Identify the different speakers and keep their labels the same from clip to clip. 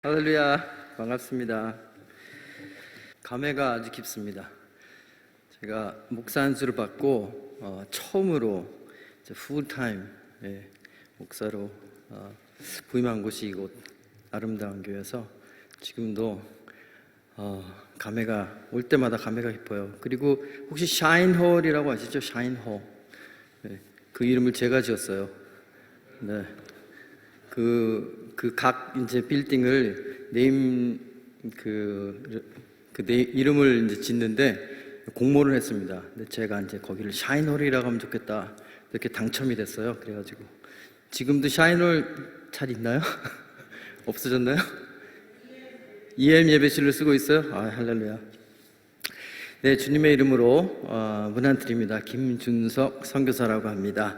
Speaker 1: 할렐루야, 반갑습니다. 감회가 아주 깊습니다. 제가 목사 안수를 받고 처음으로 풀타임 목사로 부임한 곳이 이곳 아름다운 교회에서 지금도 감회가 올 때마다 감회가 깊어요. 그리고 혹시 샤인홀이라고 아시죠? 샤인홀. 그 이름을 제가 지었어요. 네. 각 이제 빌딩을 이름을 이제 짓는데 공모를 했습니다. 근데 제가 이제 거기를 샤인홀이라고 하면 좋겠다 이렇게 당첨이 됐어요. 그래가지고 지금도 샤인홀 잘 있나요? 없어졌나요? EM 예배실을 쓰고 있어요. 할렐루야. 네, 주님의 이름으로 문안드립니다. 김준석 선교사라고 합니다.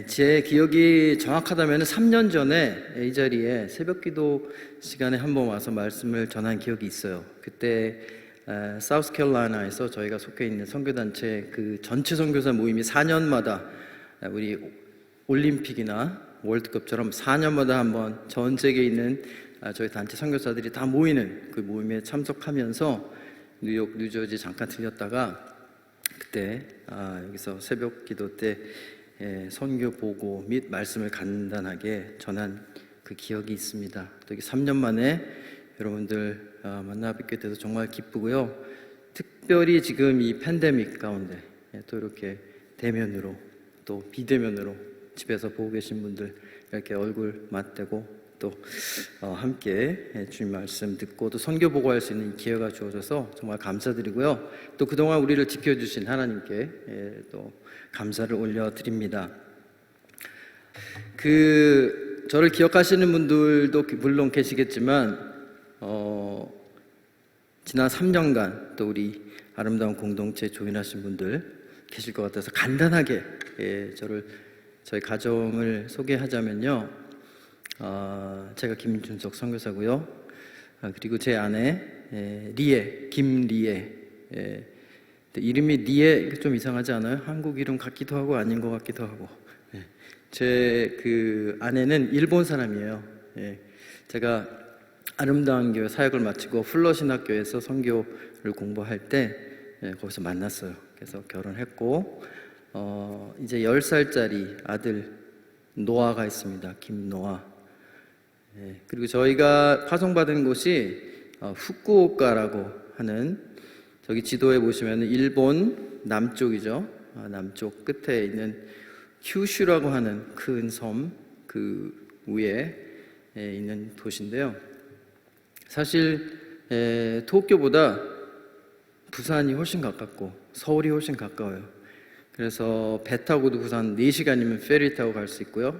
Speaker 1: 제 기억이 정확하다면 3년 전에 이 자리에 새벽기도 시간에 한번 와서 말씀을 전한 기억이 있어요. 그때 사우스캐롤라이나에서 저희가 속해 있는 선교단체 그 전체 선교사 모임이 4년마다 우리 올림픽이나 월드컵처럼 4년마다 한번 전 세계에 있는 저희 단체 선교사들이 다 모이는 그 모임에 참석하면서 뉴욕, 뉴저지 잠깐 들렸다가 그때 여기서 새벽기도 때 선교 보고 및 말씀을 간단하게 전한 그 기억이 있습니다. 또 3년 만에 여러분들 만나 뵙게 돼서 정말 기쁘고요. 특별히 지금 이 팬데믹 가운데 또 이렇게 대면으로 또 비대면으로 집에서 보고 계신 분들 이렇게 얼굴 맞대고 또 함께 주님 말씀 듣고 또 선교 보고할 수 있는 기회가 주어져서 정말 감사드리고요. 또 그동안 우리를 지켜주신 하나님께 또 감사를 올려드립니다. 저를 기억하시는 분들도 물론 계시겠지만 지난 3년간 또 우리 아름다운 공동체에 조인하신 분들 계실 것 같아서 간단하게 저희 가정을 소개하자면요. 제가 김준석 선교사고요. 그리고 제 아내 리에, 김리에. 이름이 리에 좀 이상하지 않아요? 한국 이름 같기도 하고 아닌 것 같기도 하고. 제 그 아내는 일본 사람이에요. 제가 아름다운 교회 사역을 마치고 플러신학교에서 선교를 공부할 때 거기서 만났어요. 그래서 결혼했고 이제 10살짜리 아들 노아가 있습니다. 김노아. 그리고 저희가 파송받은 곳이 후쿠오카라고 하는 저기 지도에 보시면 일본 남쪽이죠. 남쪽 끝에 있는 큐슈라고 하는 큰 섬 그 위에 있는 도시인데요. 사실 도쿄보다 부산이 훨씬 가깝고 서울이 훨씬 가까워요. 그래서 배 타고도 부산 4시간이면 페리 타고 갈 수 있고요.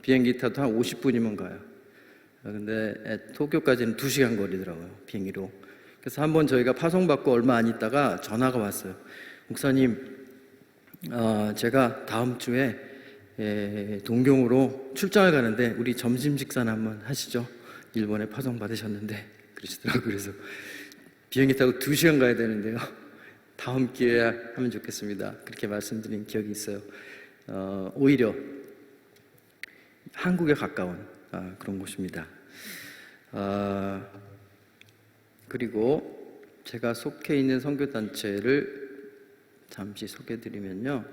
Speaker 1: 비행기 타도 한 50분이면 가요. 근데 도쿄까지는 2시간 거리더라고요, 비행기로. 그래서 한번 저희가 파송받고 얼마 안 있다가 전화가 왔어요. 목사님, 제가 다음 주에 동경으로 출장을 가는데 우리 점심 식사나 한번 하시죠. 일본에 파송 받으셨는데 그러시더라고요. 그래서 비행기 타고 2시간 가야 되는데요. 다음 기회에 하면 좋겠습니다. 그렇게 말씀드린 기억이 있어요. 오히려 한국에 가까운 그런 곳입니다. 그리고 제가 속해 있는 선교단체를 잠시 소개해드리면요.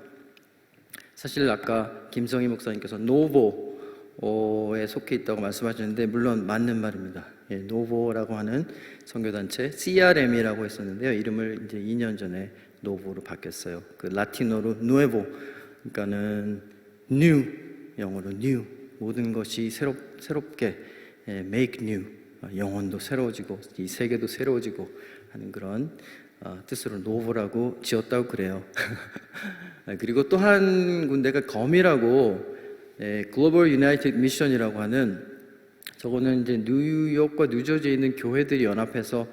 Speaker 1: 사실 아까 김성희 목사님께서 노보에 속해 있다고 말씀하셨는데 물론 맞는 말입니다. 노보라고 하는 선교단체 CRM이라고 했었는데요. 이름을 이제 2년 전에 노보로 바뀌었어요. 그 라틴어로 누에보, 그러니까는 new, 영어로 new, 모든 것이 새롭게 make new, 영혼도 새로워지고 이 세계도 새로워지고 하는 그런 뜻으로 노보라고 지었다고 그래요. 그리고 또 한 군데가 검이라고 글로벌 유나이티드 미션이라고 하는 저거는 이제 뉴욕과 뉴저지에 있는 교회들이 연합해서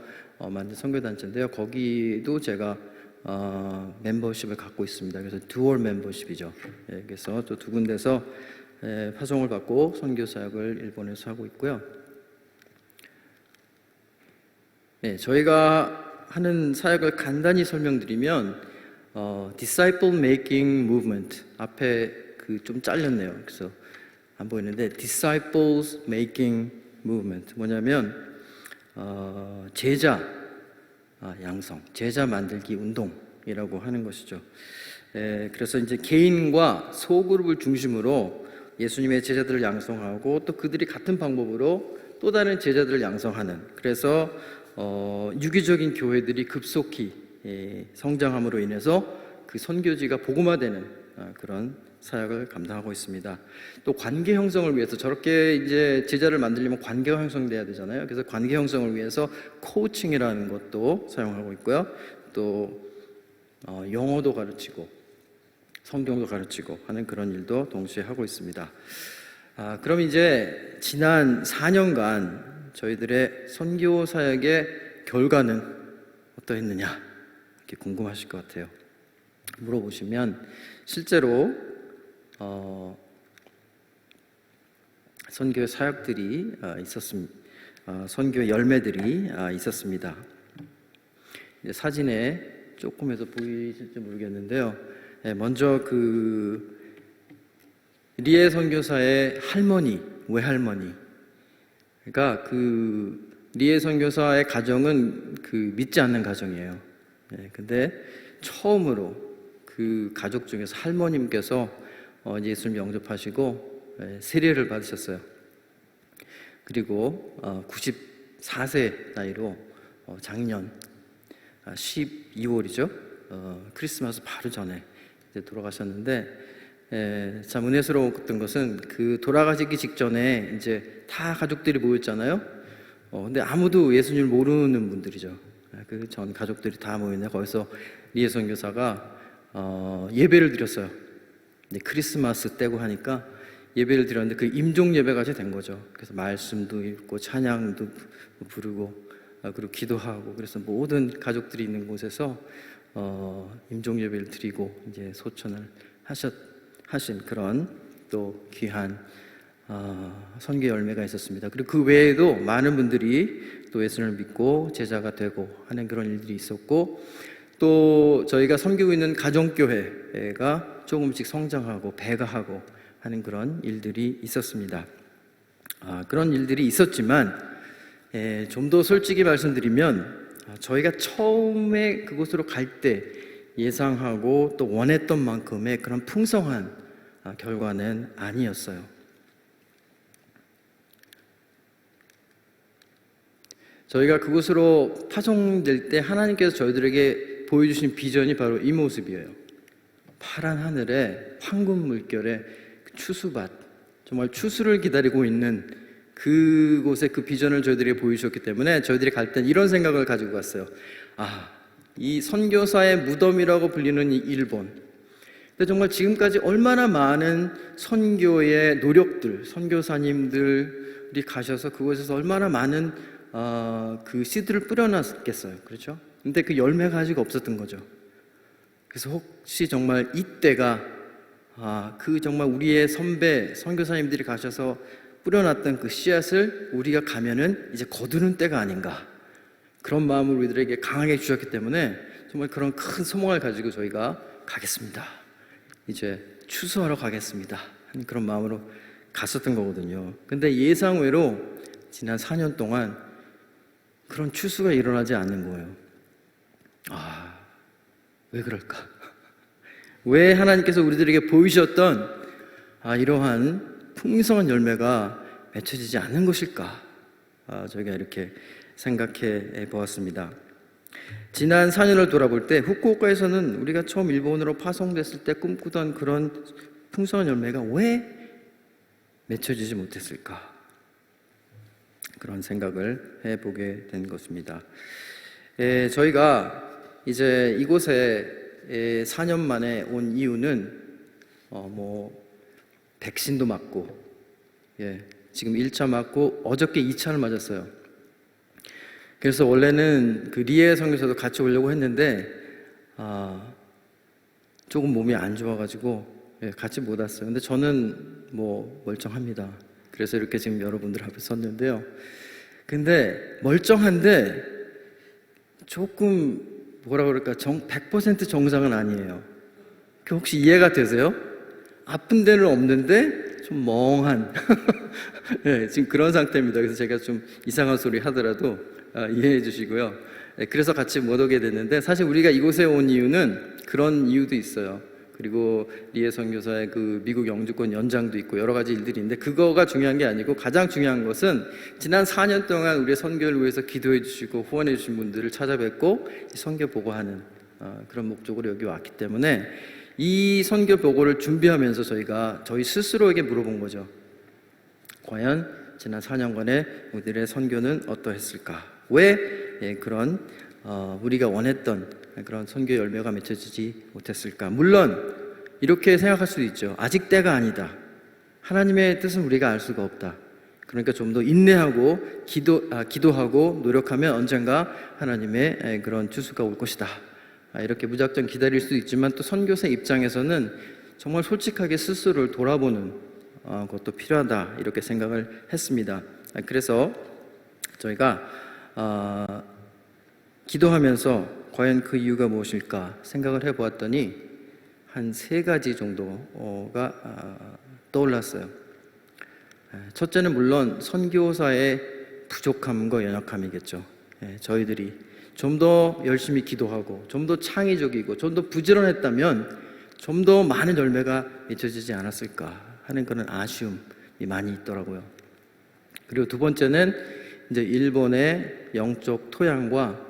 Speaker 1: 만든 선교단체인데요. 거기도 제가 멤버십을 갖고 있습니다. 그래서 듀얼 멤버십이죠. 그래서 또 두 군데서 파송을 받고 선교 사역을 일본에서 하고 있고요. 저희가 하는 사역을 간단히 설명드리면 Disciple Making Movement 앞에 그 좀 잘렸네요. 그래서 안 보이는데 Disciples Making 무브먼트. 뭐냐면 제자 양성, 제자 만들기 운동이라고 하는 것이죠. 그래서 이제 개인과 소그룹을 중심으로 예수님의 제자들을 양성하고 또 그들이 같은 방법으로 또 다른 제자들을 양성하는, 그래서 유기적인 교회들이 급속히 성장함으로 인해서 그 선교지가 복음화되는 그런 사역을 감당하고 있습니다. 또 관계 형성을 위해서, 저렇게 이제 제자를 만들려면 관계가 형성돼야 되잖아요. 그래서 관계 형성을 위해서 코칭이라는 것도 사용하고 있고요. 또 영어도 가르치고 성경도 가르치고 하는 그런 일도 동시에 하고 있습니다. 그럼 이제 지난 4년간 저희들의 선교 사역의 결과는 어떠했느냐, 이렇게 궁금하실 것 같아요. 물어보시면 실제로 선교 사역들이 있었습니다. 선교 열매들이 있었습니다. 사진에 조금해서 보이실지 모르겠는데요. 먼저 그 리에 선교사의 할머니, 외할머니, 그러니까 그 리에 선교사의 가정은 그 믿지 않는 가정이에요. 근데 처음으로 그 가족 중에서 할머님께서 예수님 영접하시고 세례를 받으셨어요. 그리고 94세 나이로 작년 12월이죠. 크리스마스 바로 전에 이제 돌아가셨는데, 참 은혜스러웠던 것은 그 돌아가시기 직전에 이제 다 가족들이 모였잖아요. 근데 아무도 예수님을 모르는 분들이죠. 그 전 가족들이 다 모였는데 거기서 리에 선교사가 예배를 드렸어요. 크리스마스 때고 하니까 예배를 드렸는데 그 임종 예배같이 된 거죠. 그래서 말씀도 읽고 찬양도 부르고 그리고 기도하고, 그래서 모든 가족들이 있는 곳에서 임종 예배를 드리고 이제 소천을 하신 그런 또 귀한 선교 열매가 있었습니다. 그리고 그 외에도 많은 분들이 또 예수님을 믿고 제자가 되고 하는 그런 일들이 있었고, 또 저희가 섬기고 있는 가정교회가 조금씩 성장하고 배가하고 하는 그런 일들이 있었습니다. 그런 일들이 있었지만 좀 더 솔직히 말씀드리면 저희가 처음에 그곳으로 갈 때 예상하고 또 원했던 만큼의 그런 풍성한 결과는 아니었어요. 저희가 그곳으로 파송될 때 하나님께서 저희들에게 보여주신 비전이 바로 이 모습이에요. 파란 하늘에 황금 물결에 추수밭, 정말 추수를 기다리고 있는 그곳에 그 비전을 저희들에게 보여주셨기 때문에 저희들이 갈 땐 이런 생각을 가지고 갔어요. 이 선교사의 무덤이라고 불리는 이 일본, 근데 정말 지금까지 얼마나 많은 선교의 노력들, 선교사님들이 가셔서 그곳에서 얼마나 많은 그 씨들을 뿌려놨겠어요. 그렇죠? 근데 그 열매가 아직 없었던 거죠. 그래서 혹시 정말 이때가 그 정말 우리의 선배 선교사님들이 가셔서 뿌려놨던 그 씨앗을 우리가 가면은 이제 거두는 때가 아닌가, 그런 마음을 우리들에게 강하게 주셨기 때문에 정말 그런 큰 소망을 가지고 저희가 가겠습니다, 이제 추수하러 가겠습니다 하는 그런 마음으로 갔었던 거거든요. 근데 예상외로 지난 4년 동안 그런 추수가 일어나지 않는 거예요. 왜 그럴까? 왜 하나님께서 우리들에게 보이셨던 이러한 풍성한 열매가 맺혀지지 않는 것일까? 저희가 이렇게 생각해 보았습니다. 지난 4년을 돌아볼 때 후쿠오카에서는 우리가 처음 일본으로 파송됐을 때 꿈꾸던 그런 풍성한 열매가 왜 맺혀지지 못했을까? 그런 생각을 해보게 된 것입니다. 저희가 이제 이곳에 4년 만에 온 이유는 백신도 맞고, 지금 1차 맞고 어저께 2차를 맞았어요. 그래서 원래는 그 리에 선교사도 같이 오려고 했는데 조금 몸이 안 좋아가지고 같이 못 왔어요. 근데 저는 멀쩡합니다. 그래서 이렇게 지금 여러분들 앞에 섰는데요. 근데 멀쩡한데 조금 100% 정상은 아니에요. 혹시 이해가 되세요? 아픈 데는 없는데 좀 멍한 네, 지금 그런 상태입니다. 그래서 제가 좀 이상한 소리 하더라도 이해해 주시고요. 네, 그래서 같이 못 오게 됐는데 사실 우리가 이곳에 온 이유는 그런 이유도 있어요. 그리고 리에 선교사의 그 미국 영주권 연장도 있고 여러 가지 일들이 있는데 그거가 중요한 게 아니고 가장 중요한 것은 지난 4년 동안 우리의 선교를 위해서 기도해 주시고 후원해 주신 분들을 찾아뵙고 선교 보고하는 그런 목적으로 여기 왔기 때문에 이 선교 보고를 준비하면서 저희가 저희 스스로에게 물어본 거죠. 과연 지난 4년간의 우리들의 선교는 어떠했을까? 왜 그런 우리가 원했던 그런 선교 열매가 맺혀지지 못했을까? 물론 이렇게 생각할 수도 있죠. 아직 때가 아니다. 하나님의 뜻은 우리가 알 수가 없다. 그러니까 좀 더 인내하고 기도하고 노력하면 언젠가 하나님의 그런 주수가 올 것이다. 이렇게 무작정 기다릴 수도 있지만 또 선교사 입장에서는 정말 솔직하게 스스로를 돌아보는 것도 필요하다 이렇게 생각을 했습니다. 그래서 저희가 기도하면서 과연 그 이유가 무엇일까 생각을 해보았더니 한 3가지 정도가 떠올랐어요. 첫째는 물론 선교사의 부족함과 연약함이겠죠. 저희들이 좀 더 열심히 기도하고 좀 더 창의적이고 좀 더 부지런했다면 좀 더 많은 열매가 맺혀지지 않았을까 하는 그런 아쉬움이 많이 있더라고요. 그리고 두 번째는 이제 일본의 영적 토양과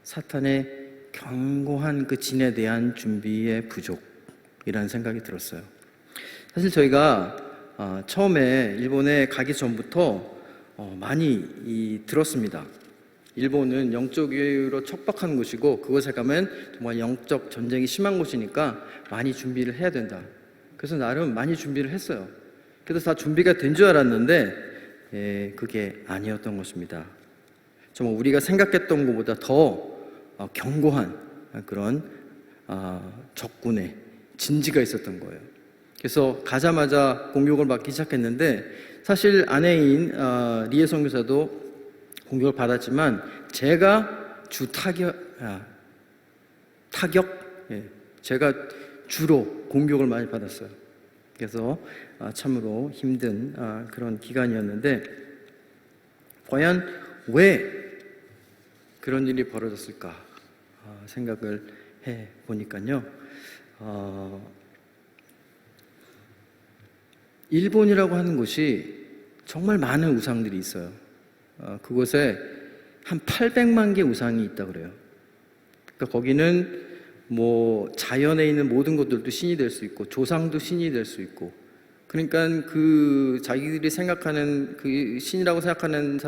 Speaker 1: 사탄의 견고한 그 진에 대한 준비의 부족이라는 생각이 들었어요. 사실 저희가 처음에 일본에 가기 전부터 많이 들었습니다. 일본은 영적으로 척박한 곳이고 그곳에 가면 정말 영적 전쟁이 심한 곳이니까 많이 준비를 해야 된다. 그래서 나름 많이 준비를 했어요. 그래서 다 준비가 된 줄 알았는데 그게 아니었던 것입니다. 정말 우리가 생각했던 것보다 더 견고한 그런 적군의 진지가 있었던 거예요. 그래서 가자마자 공격을 받기 시작했는데 사실 아내인 리에 선교사도 공격을 받았지만 제가 제가 주로 공격을 많이 받았어요. 그래서 참으로 힘든 그런 기간이었는데 과연 왜 그런 일이 벌어졌을까 생각을 해 보니까요. 일본이라고 하는 곳이 정말 많은 우상들이 있어요. 그곳에 한 800만 개 우상이 있다고 그래요. 그러니까 거기는 뭐 자연에 있는 모든 것들도 신이 될 수 있고 조상도 신이 될 수 있고 그러니까 그 자기들이 생각하는 그 신이라고 생각하는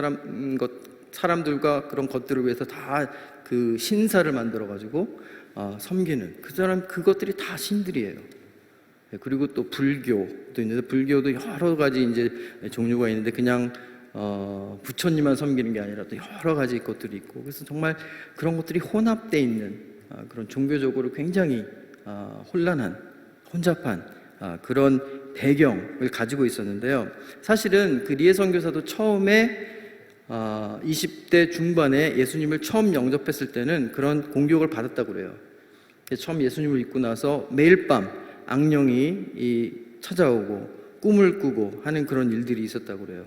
Speaker 1: 사람들과 그런 것들을 위해서 다 그 신사를 만들어 가지고 섬기는 그것들이 다 신들이에요. 그리고 또 불교도 있는데 불교도 여러 가지 이제 종류가 있는데 그냥 부처님만 섬기는 게 아니라 또 여러 가지 것들이 있고 그래서 정말 그런 것들이 혼합되어 있는 그런 종교적으로 굉장히 혼잡한 그런 배경을 가지고 있었는데요. 사실은 그 리에 선교사도 처음에 20대 중반에 예수님을 처음 영접했을 때는 그런 공격을 받았다고 그래요. 처음 예수님을 믿고 나서 매일 밤 악령이 찾아오고 꿈을 꾸고 하는 그런 일들이 있었다고 그래요.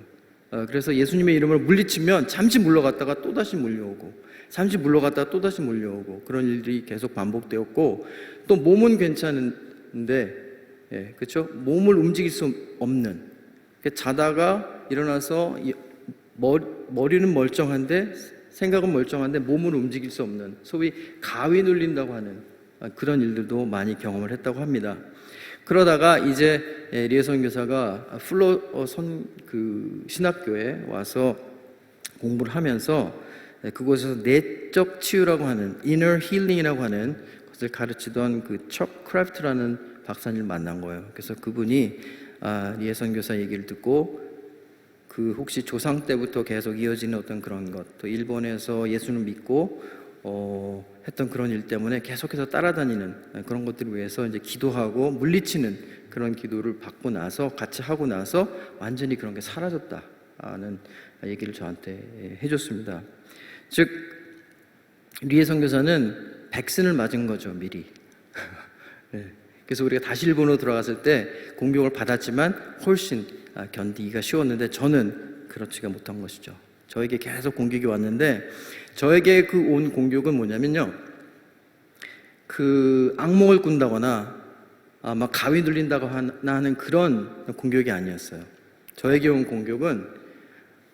Speaker 1: 그래서 예수님의 이름을 물리치면 잠시 물러갔다가 또다시 몰려오고 잠시 물러갔다가 또다시 몰려오고 그런 일들이 계속 반복되었고 또 몸은 괜찮은데 그렇죠? 몸을 움직일 수 없는 자다가 일어나서 머리는 멀쩡한데 생각은 멀쩡한데 몸을 움직일 수 없는 소위 가위 눌린다고 하는 그런 일들도 많이 경험을 했다고 합니다. 그러다가 이제 리에 선교사가 신학교에 와서 공부를 하면서 그곳에서 내적 치유라고 하는 inner healing이라고 하는 것을 가르치던 그 척 크래프트라는 박사님을 만난 거예요. 그래서 그분이 리에 선교사 얘기를 듣고 그 혹시 조상 때부터 계속 이어지는 어떤 그런 것, 또 일본에서 예수를 믿고 했던 그런 일 때문에 계속해서 따라다니는 그런 것들을 위해서 이제 기도하고 물리치는 그런 기도를 받고 나서 같이 하고 나서 완전히 그런 게 사라졌다는 얘기를 저한테 해줬습니다. 즉 리에 선교사는 백신을 맞은 거죠, 미리. 네. 그래서 우리가 다시 일본으로 돌아갔을 때 공격을 받았지만 훨씬 견디기가 쉬웠는데 저는 그렇지가 못한 것이죠. 저에게 계속 공격이 왔는데 저에게 그 온 공격은 뭐냐면요, 그 악몽을 꾼다거나 막 가위 눌린다거나 하는 그런 공격이 아니었어요. 저에게 온 공격은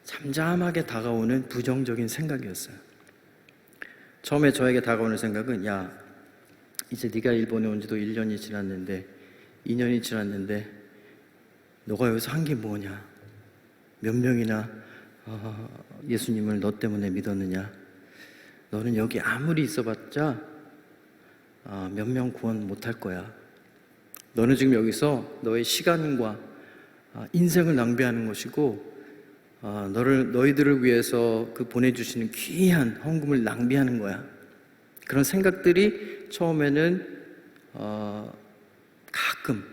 Speaker 1: 잠잠하게 다가오는 부정적인 생각이었어요. 처음에 저에게 다가오는 생각은, 야, 이제 네가 일본에 온 지도 1년이 지났는데 2년이 지났는데 너가 여기서 한 게 뭐냐? 몇 명이나 예수님을 너 때문에 믿었느냐? 너는 여기 아무리 있어봤자 몇 명 구원 못할 거야. 너는 지금 여기서 너의 시간과 인생을 낭비하는 것이고 너희들을 위해서 그 보내주시는 귀한 헌금을 낭비하는 거야. 그런 생각들이 처음에는 가끔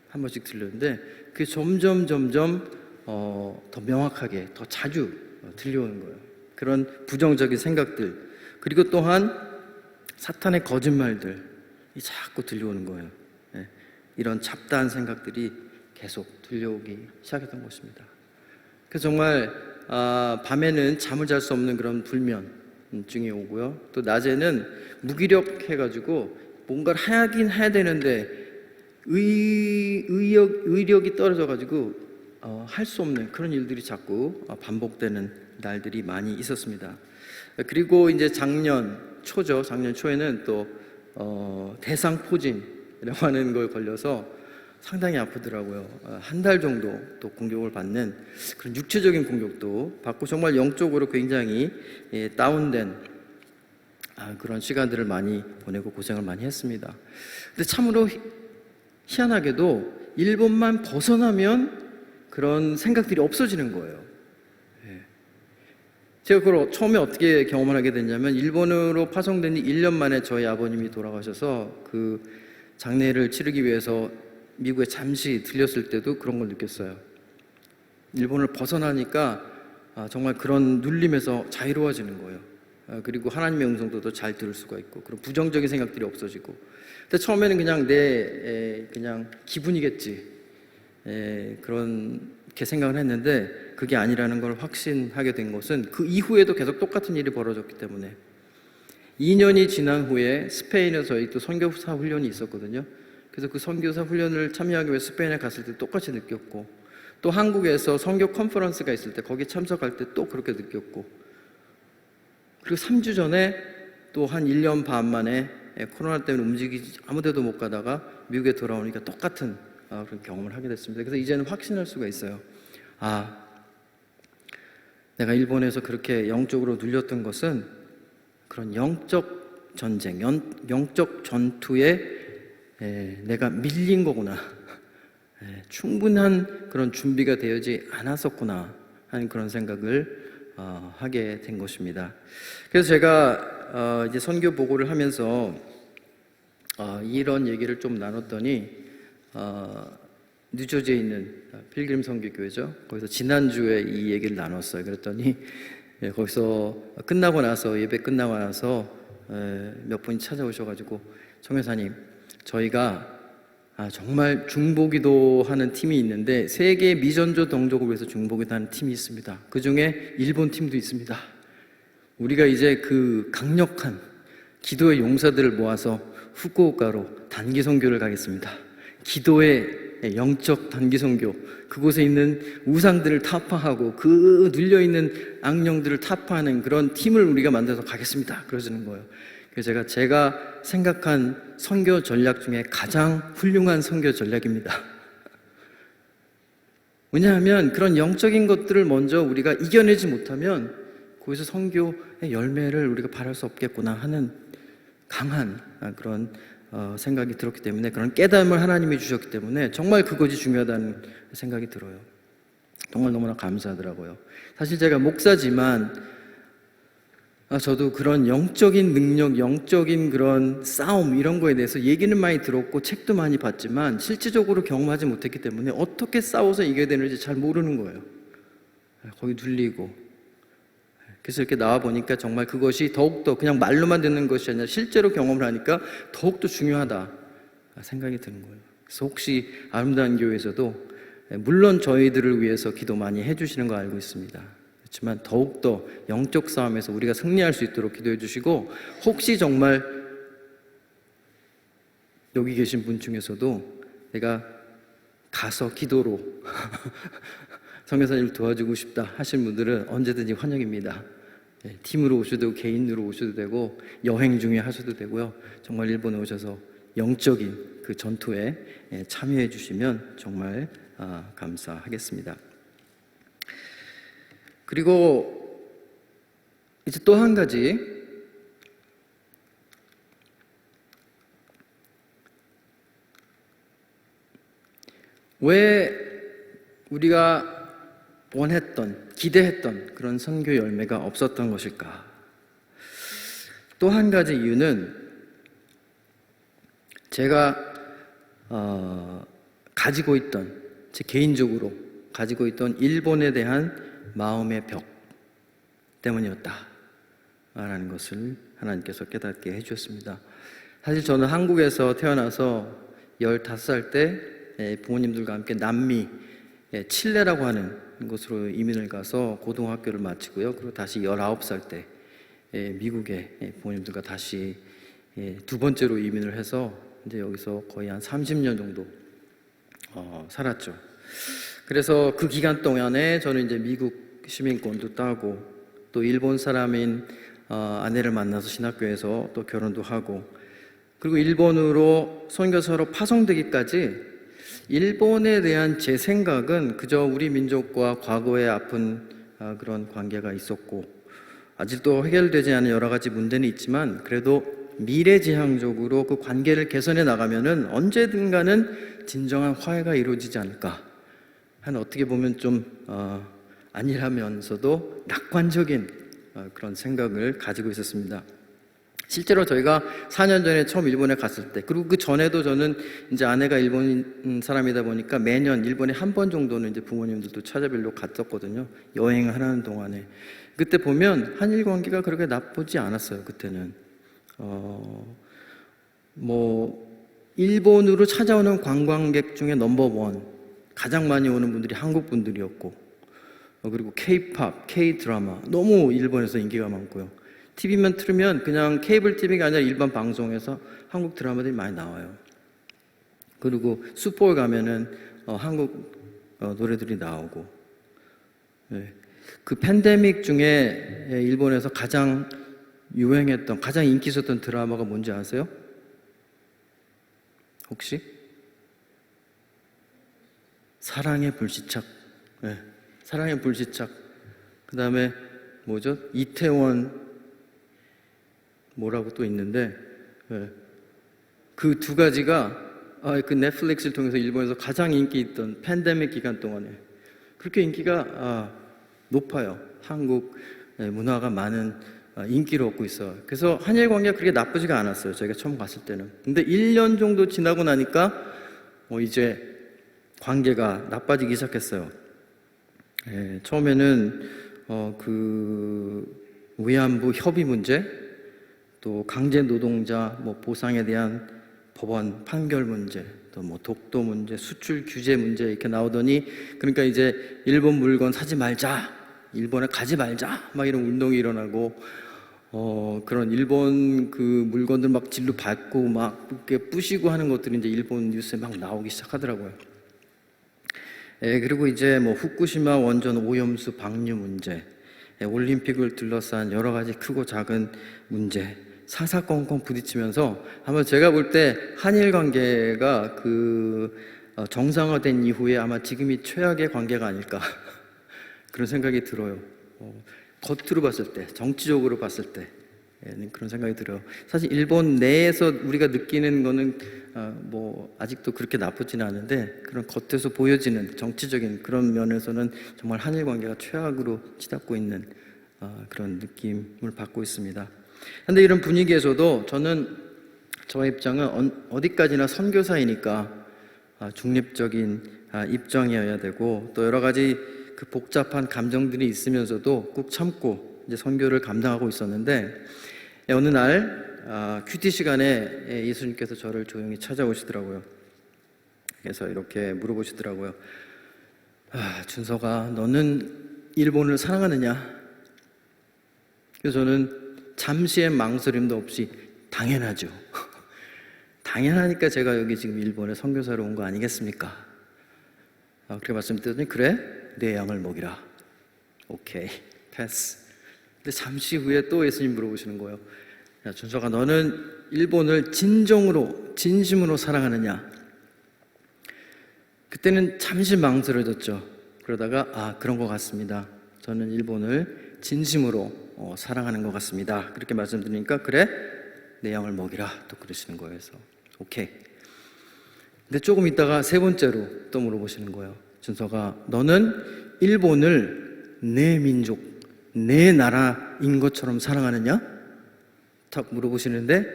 Speaker 1: 한 번씩 들렸는데 그게 점점 더 명확하게 더 자주 들려오는 거예요. 그런 부정적인 생각들, 그리고 또한 사탄의 거짓말들이 자꾸 들려오는 거예요. 이런 잡다한 생각들이 계속 들려오기 시작했던 것입니다. 그래서 정말 밤에는 잠을 잘 수 없는 그런 불면증이 오고요. 또 낮에는 무기력해가지고 뭔가를 하긴 해야 되는데 의력이 떨어져가지고 할 수 없는 그런 일들이 자꾸 반복되는 날들이 많이 있었습니다. 그리고 이제 작년 초에는 또 대상포진이라고 하는 걸 걸려서 상당히 아프더라고요. 한 달 정도 또 공격을 받는 그런 육체적인 공격도 받고 정말 영적으로 굉장히 다운된 그런 시간들을 많이 보내고 고생을 많이 했습니다. 근데 참으로 희한하게도 일본만 벗어나면 그런 생각들이 없어지는 거예요. 제가 그걸 처음에 어떻게 경험을 하게 됐냐면, 일본으로 파송된 지 1년 만에 저희 아버님이 돌아가셔서 그 장례를 치르기 위해서 미국에 잠시 들렸을 때도 그런 걸 느꼈어요. 일본을 벗어나니까 정말 그런 눌림에서 자유로워지는 거예요. 그리고 하나님의 음성도 더 잘 들을 수가 있고 그런 부정적인 생각들이 없어지고. 근데 처음에는 그냥 그냥 기분이겠지, 그렇게 생각을 했는데 그게 아니라는 걸 확신하게 된 것은 그 이후에도 계속 똑같은 일이 벌어졌기 때문에 2년이 지난 후에 스페인에서 저희 또 선교사 훈련이 있었거든요. 그래서 그 선교사 훈련을 참여하기 위해 스페인에 갔을 때 똑같이 느꼈고, 또 한국에서 선교 컨퍼런스가 있을 때 거기 참석할 때 또 그렇게 느꼈고, 그리고 3주 전에 또 한 1년 반 만에 코로나 때문에 움직이지 아무 데도 못 가다가 미국에 돌아오니까 똑같은 그런 경험을 하게 됐습니다. 그래서 이제는 확신할 수가 있어요. 내가 일본에서 그렇게 영적으로 눌렸던 것은 그런 영적 전쟁, 영적 전투에 내가 밀린 거구나, 충분한 그런 준비가 되어지 않았었구나 하는 그런 생각을 하게 된 것입니다. 그래서 제가 이제 선교 보고를 하면서 이런 얘기를 좀 나눴더니 뉴저지에 있는 필그림 선교교회죠. 거기서 지난주에 이 얘기를 나눴어요. 그랬더니 거기서 끝나고 나서, 예배 끝나고 나서 몇 분이 찾아오셔가지고, 정여사님, 저희가 정말 중보기도 하는 팀이 있는데 세계 미전조 동족을 위해서 중보기도 하는 팀이 있습니다. 그 중에 일본 팀도 있습니다. 우리가 이제 그 강력한 기도의 용사들을 모아서 후쿠오카로 단기 선교를 가겠습니다. 기도의 영적 단기 선교, 그곳에 있는 우상들을 타파하고 그 눌려있는 악령들을 타파하는 그런 팀을 우리가 만들어서 가겠습니다. 그러시는 거예요. 그래서 제가 생각한 선교 전략 중에 가장 훌륭한 선교 전략입니다. 왜냐하면 그런 영적인 것들을 먼저 우리가 이겨내지 못하면 거기서 선교의 열매를 우리가 바랄 수 없겠구나 하는 강한 그런 생각이 들었기 때문에, 그런 깨달음을 하나님이 주셨기 때문에 정말 그것이 중요하다는 생각이 들어요. 정말 너무나 감사하더라고요. 사실 제가 목사지만 저도 그런 영적인 능력, 영적인 그런 싸움, 이런 거에 대해서 얘기는 많이 들었고 책도 많이 봤지만 실질적으로 경험하지 못했기 때문에 어떻게 싸워서 이겨야 되는지 잘 모르는 거예요. 거기 눌리고. 그래서 이렇게 나와 보니까 정말 그것이 더욱더 그냥 말로만 듣는 것이 아니라 실제로 경험을 하니까 더욱더 중요하다 생각이 드는 거예요. 그래서 혹시 아름다운 교회에서도 물론 저희들을 위해서 기도 많이 해주시는 거 알고 있습니다. 그렇지만 더욱더 영적 싸움에서 우리가 승리할 수 있도록 기도해 주시고, 혹시 정말 여기 계신 분 중에서도 내가 가서 기도로 선교사님을 도와주고 싶다 하신 분들은 언제든지 환영입니다. 팀으로 오셔도 되고 개인으로 오셔도 되고 여행 중에 하셔도 되고요. 정말 일본에 오셔서 영적인 그 전투에 참여해 주시면 정말 감사하겠습니다. 그리고 이제 또 한 가지, 왜 우리가 원했던, 기대했던 그런 선교 열매가 없었던 것일까? 또 한 가지 이유는 제가 가지고 있던, 제 개인적으로 가지고 있던 일본에 대한 마음의 벽 때문이었다라는 것을 하나님께서 깨닫게 해주셨습니다. 사실 저는 한국에서 태어나서 15살 때 부모님들과 함께 남미 칠레라고 하는 곳으로 이민을 가서 고등학교를 마치고요. 그리고 다시 19살 때 미국에 부모님들과 다시 두 번째로 이민을 해서 이제 여기서 거의 한 30년 정도 살았죠. 그래서 그 기간 동안에 저는 이제 미국 시민권도 따고, 또 일본 사람인 아내를 만나서 신학교에서 또 결혼도 하고, 그리고 일본으로 선교사로 파송되기까지 일본에 대한 제 생각은 그저 우리 민족과 과거의 아픈 그런 관계가 있었고, 아직도 해결되지 않은 여러 가지 문제는 있지만 그래도 미래지향적으로 그 관계를 개선해 나가면은 언제든가는 진정한 화해가 이루어지지 않을까 하는, 어떻게 보면 좀 아니라면서도 낙관적인 그런 생각을 가지고 있었습니다. 실제로 저희가 4년 전에 처음 일본에 갔을 때, 그리고 그 전에도 저는 이제 아내가 일본 사람이다 보니까 매년 일본에 한 번 정도는 이제 부모님들도 찾아뵈려고 갔었거든요. 여행을 하는 동안에. 그때 보면 한일 관계가 그렇게 나쁘지 않았어요. 그때는 일본으로 찾아오는 관광객 중에 넘버원, 가장 많이 오는 분들이 한국 분들이었고, 그리고 K-팝, K-드라마 너무 일본에서 인기가 많고요. TV만 틀으면 그냥 케이블 TV가 아니라 일반 방송에서 한국 드라마들이 많이 나와요. 그리고 슈퍼에 가면은 한국 노래들이 나오고. 그 팬데믹 중에 일본에서 가장 유행했던, 가장 인기 있었던 드라마가 뭔지 아세요? 혹시? 사랑의 불시착. 사랑의 불시착. 그 다음에 뭐죠? 이태원 뭐라고 또 있는데, 그 두 가지가 그 넷플릭스를 통해서 일본에서 가장 인기 있던 팬데믹 기간 동안에 그렇게 인기가 높아요. 한국 문화가 많은 인기를 얻고 있어요. 그래서 한일 관계가 그렇게 나쁘지가 않았어요. 저희가 처음 갔을 때는. 근데 1년 정도 지나고 나니까 이제 관계가 나빠지기 시작했어요. 처음에는 그 위안부 협의 문제, 또 강제 노동자 보상에 대한 법원 판결 문제, 또 독도 문제, 수출 규제 문제 이렇게 나오더니, 그러니까 이제 일본 물건 사지 말자, 일본에 가지 말자 막 이런 운동이 일어나고, 그런 일본 그 물건들 막 질로 밟고 막 이렇게 부시고 하는 것들이 이제 일본 뉴스에 막 나오기 시작하더라고요. 그리고 이제 후쿠시마 원전 오염수 방류 문제, 올림픽을 둘러싼 여러 가지 크고 작은 문제, 사사건건 부딪히면서 아마 제가 볼 때 한일 관계가 정상화된 이후에 아마 지금이 최악의 관계가 아닐까 그런 생각이 들어요. 겉으로 봤을 때, 정치적으로 봤을 때 그런 생각이 들어요. 사실 일본 내에서 우리가 느끼는 거는 아직도 그렇게 나쁘지는 않은데, 그런 겉에서 보여지는 정치적인 그런 면에서는 정말 한일 관계가 최악으로 치닫고 있는 그런 느낌을 받고 있습니다. 그런데 이런 분위기에서도 저는, 저의 입장은 어디까지나 선교사이니까 중립적인 입장이어야 되고, 또 여러 가지 그 복잡한 감정들이 있으면서도 꾹 참고 이제 선교를 감당하고 있었는데, 어느 날 큐티 시간에 예수님께서 저를 조용히 찾아오시더라고요. 그래서 이렇게 물어보시더라고요. 준서가 너는 일본을 사랑하느냐? 그래서 저는 잠시의 망설임도 없이 당연하죠. 당연하니까 제가 여기 지금 일본에 선교사로 온 거 아니겠습니까? 그렇게 말씀드렸더니 그래? 내 양을 먹이라. 오케이, 패스. 근데 잠시 후에 또 예수님 물어보시는 거예요. 야, 준서가 너는 일본을 진심으로 사랑하느냐? 그때는 잠시 망설여졌죠. 그러다가 그런 것 같습니다. 저는 일본을 진심으로 사랑하는 것 같습니다. 그렇게 말씀드리니까 그래? 내 양을 먹이라. 또 그러시는 거예요. 그래서 오케이. 근데 조금 있다가 세 번째로 또 물어보시는 거예요. 준서가 너는 일본을 내 민족, 내 나라인 것처럼 사랑하느냐? 탁 물어보시는데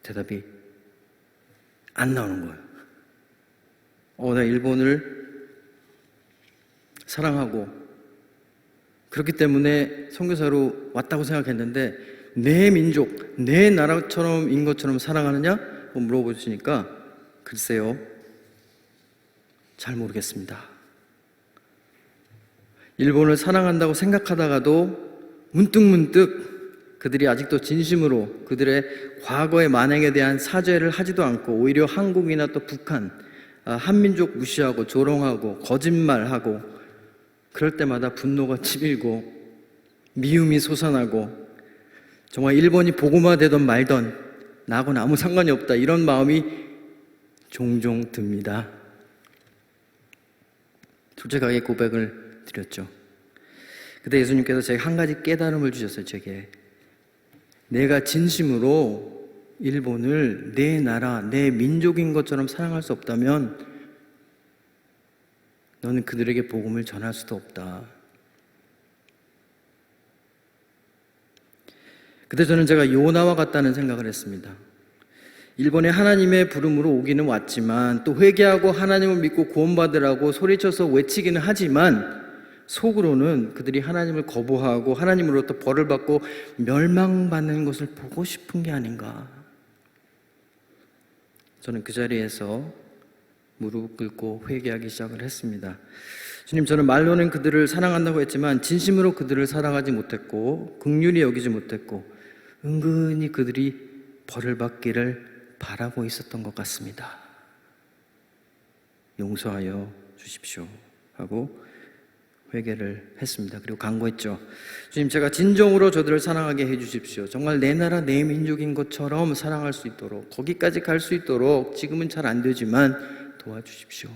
Speaker 1: 대답이 안 나오는 거예요. 나 일본을 사랑하고 그렇기 때문에 선교사로 왔다고 생각했는데 내 민족, 내 나라처럼인 것처럼 사랑하느냐? 물어보시니까 글쎄요, 잘 모르겠습니다. 일본을 사랑한다고 생각하다가도 문득문득 그들이 아직도 진심으로 그들의 과거의 만행에 대한 사죄를 하지도 않고 오히려 한국이나 또 북한, 한민족 무시하고 조롱하고 거짓말하고 그럴 때마다 분노가 치밀고 미움이 솟아나고 정말 일본이 복음화되던 말던 나하고는 아무 상관이 없다 이런 마음이 종종 듭니다. 솔직하게 고백을 드렸죠. 그때 예수님께서 제게 한 가지 깨달음을 주셨어요. 제게 내가 진심으로 일본을 내 나라, 내 민족인 것처럼 사랑할 수 없다면 너는 그들에게 복음을 전할 수도 없다. 그때 저는 제가 요나와 같다는 생각을 했습니다. 일본에 하나님의 부름으로 오기는 왔지만 또 회개하고 하나님을 믿고 구원받으라고 소리쳐서 외치기는 하지만 속으로는 그들이 하나님을 거부하고 하나님으로부터 벌을 받고 멸망받는 것을 보고 싶은 게 아닌가. 저는 그 자리에서 무릎 꿇고 회개하기 시작을 했습니다. 주님, 저는 말로는 그들을 사랑한다고 했지만 진심으로 그들을 사랑하지 못했고 긍휼히 여기지 못했고 은근히 그들이 벌을 받기를 바라고 있었던 것 같습니다. 용서하여 주십시오 하고 회개를 했습니다. 그리고 간구했죠. 주님, 제가 진정으로 저들을 사랑하게 해주십시오. 정말 내 나라 내 민족인 것처럼 사랑할 수 있도록, 거기까지 갈 수 있도록 지금은 잘 안 되지만 도와주십시오.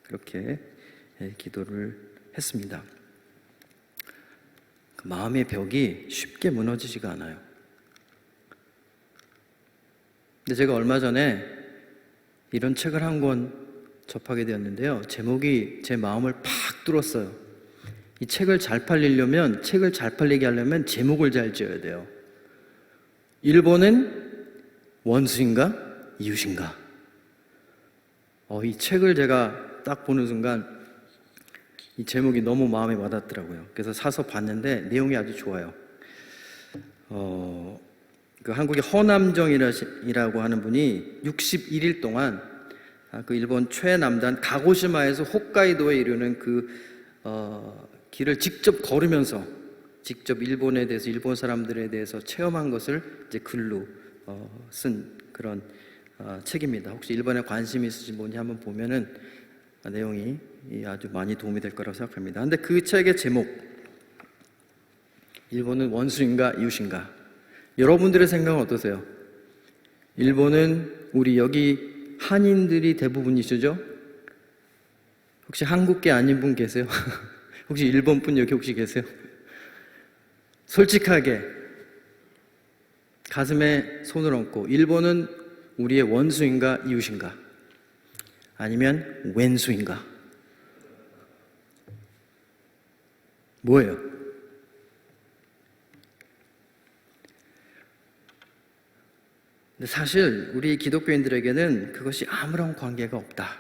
Speaker 1: 그렇게 기도를 했습니다. 그 마음의 벽이 쉽게 무너지지가 않아요. 근데 제가 얼마 전에 이런 책을 한 권 접하게 되었는데요. 제목이 제 마음을 팍 뚫었어요. 이 책을 잘 팔리게 하려면 제목을 잘 지어야 돼요. 일본은 원수인가? 이웃인가? 이 책을 제가 딱 보는 순간 이 제목이 너무 마음에 와닿더라고요. 그래서 사서 봤는데 내용이 아주 좋아요. 그 한국의 허남정이라고 하는 분이 61일 동안 그 일본 최남단 가고시마에서 홋카이도에 이르는 그 길을 직접 걸으면서 직접 일본에 대해서 일본 사람들에 대해서 체험한 것을 이제 글로 쓴 그런 책입니다. 혹시 일본에 관심이 있으신 분이 한번 보면은 내용이 아주 많이 도움이 될 거라고 생각합니다. 근데 그 책의 제목, 일본은 원수인가 이웃인가? 여러분들의 생각은 어떠세요? 일본은 우리 여기 한인들이 대부분이시죠? 혹시 한국계 아닌 분 계세요? 혹시 일본 분 여기 혹시 계세요? 솔직하게 가슴에 손을 얹고 일본은 우리의 원수인가 이웃인가? 아니면 왼수인가? 뭐예요? 근데 사실 우리 기독교인들에게는 그것이 아무런 관계가 없다.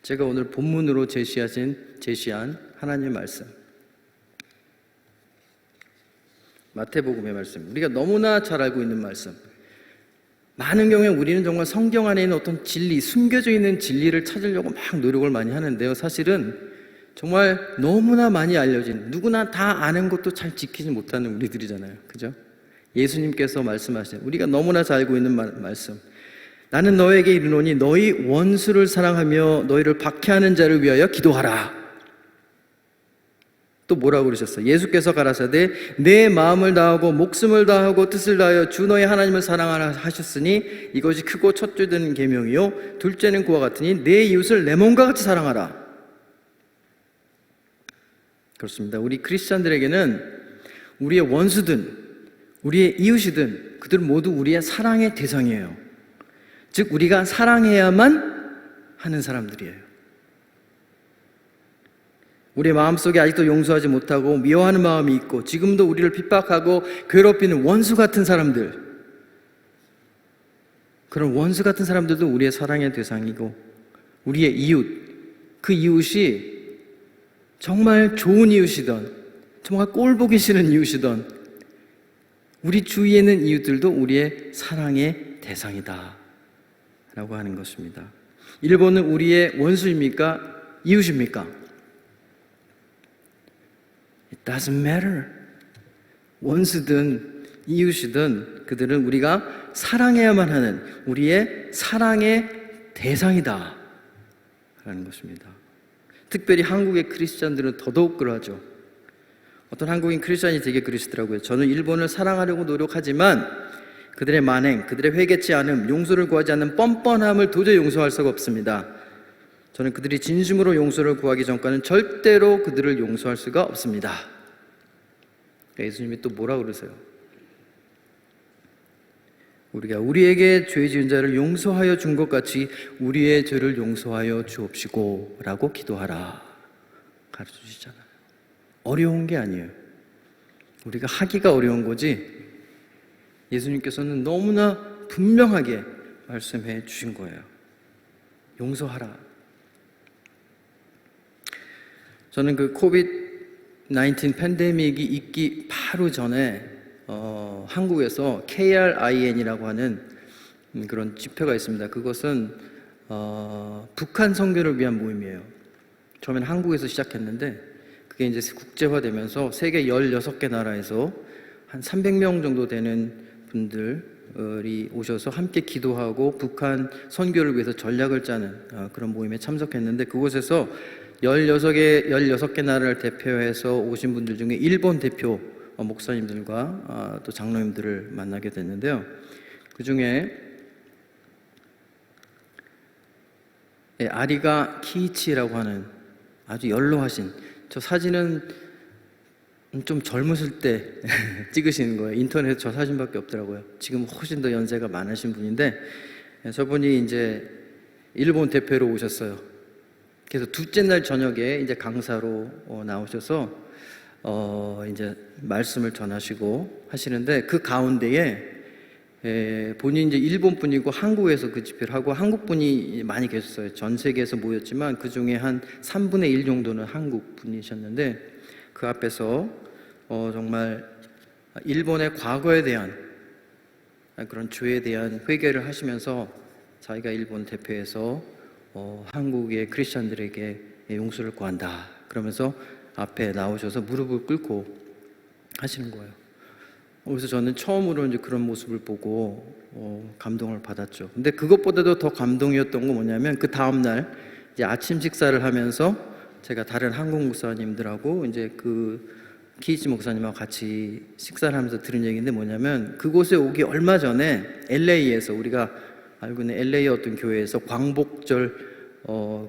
Speaker 1: 제가 오늘 본문으로 제시한 하나님의 말씀. 마태복음의 말씀, 우리가 너무나 잘 알고 있는 말씀. 많은 경우에 우리는 정말 성경 안에 있는 어떤 진리, 숨겨져 있는 진리를 찾으려고 막 노력을 많이 하는데요, 사실은 정말 너무나 많이 알려진, 누구나 다 아는 것도 잘 지키지 못하는 우리들이잖아요. 그죠? 예수님께서 말씀하신, 우리가 너무나 잘 알고 있는 말씀, 나는 너에게 이르노니 너희 원수를 사랑하며 너희를 박해하는 자를 위하여 기도하라. 또 뭐라고 그러셨어요? 예수께서 가라사대 내 마음을 다하고 목숨을 다하고 뜻을 다하여 주 너희 하나님을 사랑하라 하셨으니 이것이 크고 첫째는 계명이요 둘째는 그와 같으니 내 이웃을 내 몸과 같이 사랑하라. 그렇습니다. 우리 크리스찬들에게는 우리의 원수든 우리의 이웃이든 그들은 모두 우리의 사랑의 대상이에요. 즉 우리가 사랑해야만 하는 사람들이에요. 우리의 마음속에 아직도 용서하지 못하고 미워하는 마음이 있고 지금도 우리를 핍박하고 괴롭히는 원수 같은 사람들, 그런 원수 같은 사람들도 우리의 사랑의 대상이고, 우리의 이웃, 그 이웃이 정말 좋은 이웃이던 정말 꼴보기 싫은 이웃이던 우리 주위에 있는 이웃들도 우리의 사랑의 대상이다 라고 하는 것입니다. 일본은 우리의 원수입니까? 이웃입니까? It doesn't matter. 원수든 이웃이든 그들은 우리가 사랑해야만 하는 우리의 사랑의 대상이다 라는 것입니다. 특별히 한국의 크리스찬들은 더더욱 그러하죠. 어떤 한국인 크리스찬이 되게 그러시더라고요. 저는 일본을 사랑하려고 노력하지만 그들의 만행, 그들의 회개치 않음, 용서를 구하지 않는 뻔뻔함을 도저히 용서할 수가 없습니다. 저는 그들이 진심으로 용서를 구하기 전까지는 절대로 그들을 용서할 수가 없습니다. 예수님이 또 뭐라 그러세요? 우리가 우리에게 죄 지은 자를 용서하여 준 것 같이 우리의 죄를 용서하여 주옵시고 라고 기도하라 가르쳐 주시잖아요. 어려운 게 아니에요. 우리가 하기가 어려운 거지 예수님께서는 너무나 분명하게 말씀해 주신 거예요. 용서하라. 저는 그 코비드-19 팬데믹이 있기 바로 전에 한국에서 KRIN이라고 하는 그런 집회가 있습니다. 그것은 북한 선교를 위한 모임이에요. 처음에는 한국에서 시작했는데 그게 이제 국제화되면서 세계 16개 나라에서 한 300명 정도 되는 분들이 오셔서 함께 기도하고 북한 선교를 위해서 전략을 짜는 그런 모임에 참석했는데, 그곳에서 16개 나라를 대표해서 오신 분들 중에 일본 대표 목사님들과 또 장로님들을 만나게 됐는데요. 그 중에 아리가 키이치라고 하는 아주 연로하신, 저 사진은 좀 젊으실 때 찍으시는 거예요. 인터넷에 저 사진밖에 없더라고요. 지금 훨씬 더 연세가 많으신 분인데 저분이 이제 일본 대표로 오셨어요. 그래서 둘째 날 저녁에 이제 강사로 나오셔서 이제 말씀을 전하시고 하시는데, 그 가운데에 본인이 이제 일본 분이고 한국에서 그 집회를 하고 한국 분이 많이 계셨어요. 전 세계에서 모였지만 그 중에 한 3분의 1 정도는 한국 분이셨는데, 그 앞에서 정말 일본의 과거에 대한 그런 죄에 대한 회개를 하시면서 자기가 일본 대표해서 한국의 크리스찬들에게 용서를 구한다 그러면서 앞에 나오셔서 무릎을 꿇고 하시는 거예요. 그래서 저는 처음으로 이제 그런 모습을 보고 감동을 받았죠. 근데 그것보다도 더 감동이었던 건 뭐냐면, 그 다음날 이제 아침 식사를 하면서 제가 다른 한국 목사님들하고 이제 그 키이치 목사님하고 같이 식사를 하면서 들은 얘기인데, 뭐냐면 그곳에 오기 얼마 전에 LA에서, 우리가 알고 있는 LA의 어떤 교회에서 광복절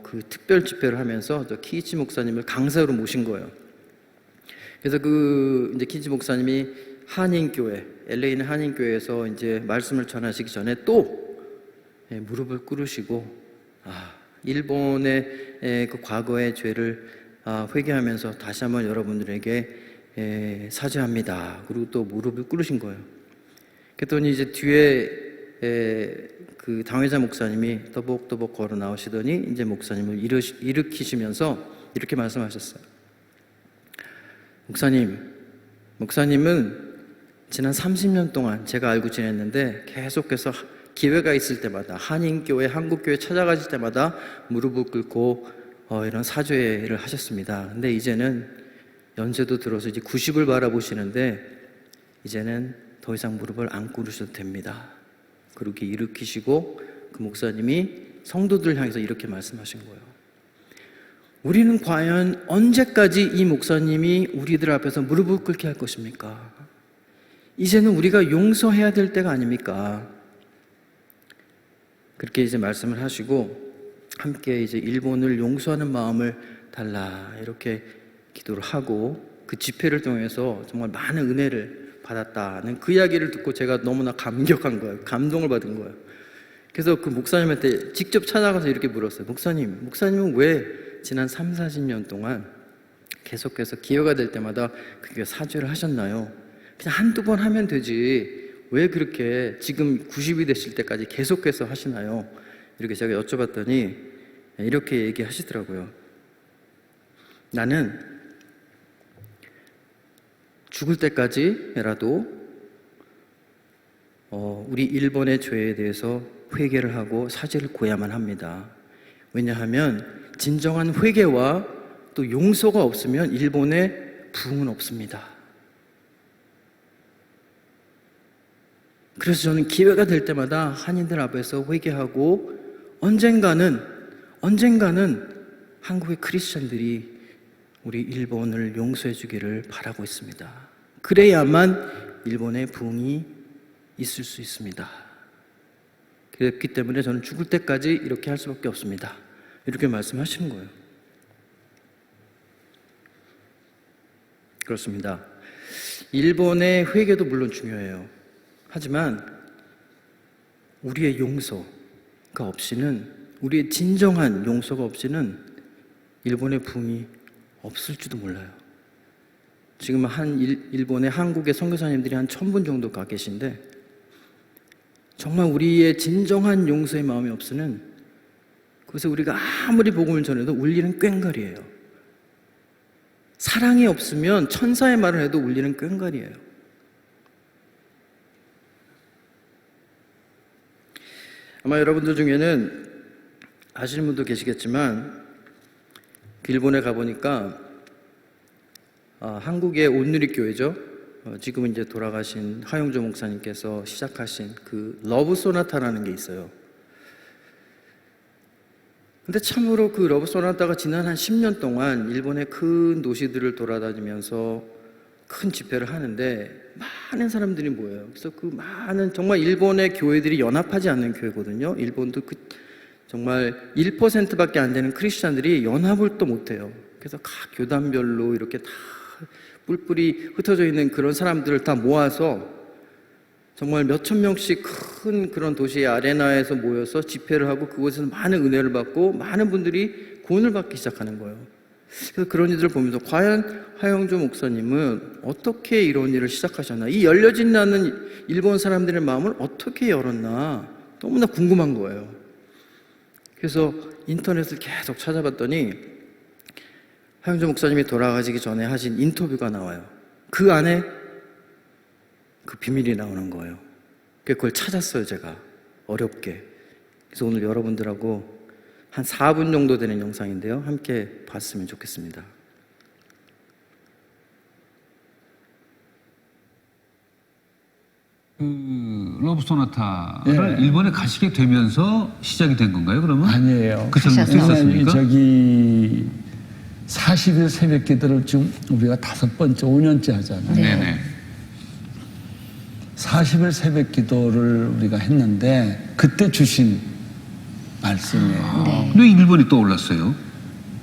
Speaker 1: 그 특별 집회를 하면서 저 키이치 목사님을 강사로 모신 거예요. 그래서 그 이제 키이치 목사님이 한인교회, LA는 한인교회에서 이제 말씀을 전하시기 전에 또 무릎을 꿇으시고 일본의 그 과거의 죄를 회개하면서 다시 한번 여러분들에게 사죄합니다. 그리고 또 무릎을 꿇으신 거예요. 그랬더니 이제 뒤에 그 당회자 목사님이 또복또복 걸어 나오시더니 이제 목사님을 일으키시면서 이렇게 말씀하셨어요. 목사님은 지난 30년 동안 제가 알고 지냈는데 계속해서 기회가 있을 때마다 한인교회, 한국교회 찾아가실 때마다 무릎을 꿇고 이런 사죄를 하셨습니다. 근데 이제는 연세도 들어서 이제 90을 바라보시는데 이제는 더 이상 무릎을 안 꿇으셔도 됩니다. 그렇게 일으키시고 그 목사님이 성도들을 향해서 이렇게 말씀하신 거예요. 우리는 과연 언제까지 이 목사님이 우리들 앞에서 무릎을 꿇게 할 것입니까? 이제는 우리가 용서해야 될 때가 아닙니까? 그렇게 이제 말씀을 하시고 함께 이제 일본을 용서하는 마음을 달라 이렇게 기도를 하고 그 집회를 통해서 정말 많은 은혜를 받았다는 그 이야기를 듣고 제가 너무나 감격한 거예요. 감동을 받은 거예요. 그래서 그 목사님한테 직접 찾아가서 이렇게 물었어요. 목사님은 왜 지난 3, 40년 동안 계속해서 기회가 될 때마다 그게 사죄를 하셨나요? 그냥 한두 번 하면 되지 왜 그렇게 지금 90이 되실 때까지 계속해서 하시나요? 이렇게 제가 여쭤봤더니 이렇게 얘기하시더라고요. 나는 죽을 때까지라도 우리 일본의 죄에 대해서 회개를 하고 사죄를 구해야만 합니다. 왜냐하면 진정한 회개와 또 용서가 없으면 일본에 부흥은 없습니다. 그래서 저는 기회가 될 때마다 한인들 앞에서 회개하고 언젠가는 한국의 크리스천들이 우리 일본을 용서해 주기를 바라고 있습니다. 그래야만 일본의 부흥이 있을 수 있습니다. 그렇기 때문에 저는 죽을 때까지 이렇게 할 수밖에 없습니다. 이렇게 말씀하시는 거예요. 그렇습니다. 일본의 회개도 물론 중요해요. 하지만 우리의 용서가 없이는, 우리의 진정한 용서가 없이는 일본의 부흥이 없을지도 몰라요. 지금 일본의 한국의 선교사님들이 한 1000분 정도 가 계신데 정말 우리의 진정한 용서의 마음이 없으면 그것에 우리가 아무리 복음을 전해도 울리는 꽹과리예요. 사랑이 없으면 천사의 말을 해도 울리는 꽹과리예요. 아마 여러분들 중에는 아시는 분도 계시겠지만 일본에 가보니까 한국의 온누리교회죠. 지금은 이제 돌아가신 하용조 목사님께서 시작하신 그 러브 소나타라는 게 있어요. 근데 참으로 그 러브 소나타가 지난 한 10년 동안 일본의 큰 도시들을 돌아다니면서 큰 집회를 하는데 많은 사람들이 모여요. 그래서 그 많은 정말 일본의 교회들이 연합하지 않는 교회거든요. 일본도 정말 1%밖에 안 되는 크리스찬들이 연합을 또 못해요. 그래서 각 교단별로 이렇게 다 뿔뿔이 흩어져 있는 그런 사람들을 다 모아서 정말 몇천 명씩 큰 그런 도시의 아레나에서 모여서 집회를 하고 그곳에서 많은 은혜를 받고 많은 분들이 구원을 받기 시작하는 거예요. 그래서 그런 일들을 보면서 과연 하영조 목사님은 어떻게 이런 일을 시작하셨나, 이 열려진 않는 일본 사람들의 마음을 어떻게 열었나 너무나 궁금한 거예요. 그래서 인터넷을 계속 찾아봤더니 하영조 목사님이 돌아가시기 전에 하신 인터뷰가 나와요. 그 안에 그 비밀이 나오는 거예요. 그걸 찾았어요, 제가 어렵게. 그래서 오늘 여러분들하고 한 4분 정도 되는 영상인데요, 함께 봤으면 좋겠습니다.
Speaker 2: 러브 소나타를 일본에 가시게 되면서 시작이 된 건가요, 그러면?
Speaker 3: 아니에요.
Speaker 2: 그 전부터 있었습니까?
Speaker 3: 저기 40일 새벽 기도를 지금 우리가 5번째, 5년째 하잖아요.
Speaker 2: 네네.
Speaker 3: 40일 새벽 기도를 우리가 했는데 그때 주신 말씀이에요.
Speaker 2: 네. 왜 일본이 떠올랐어요?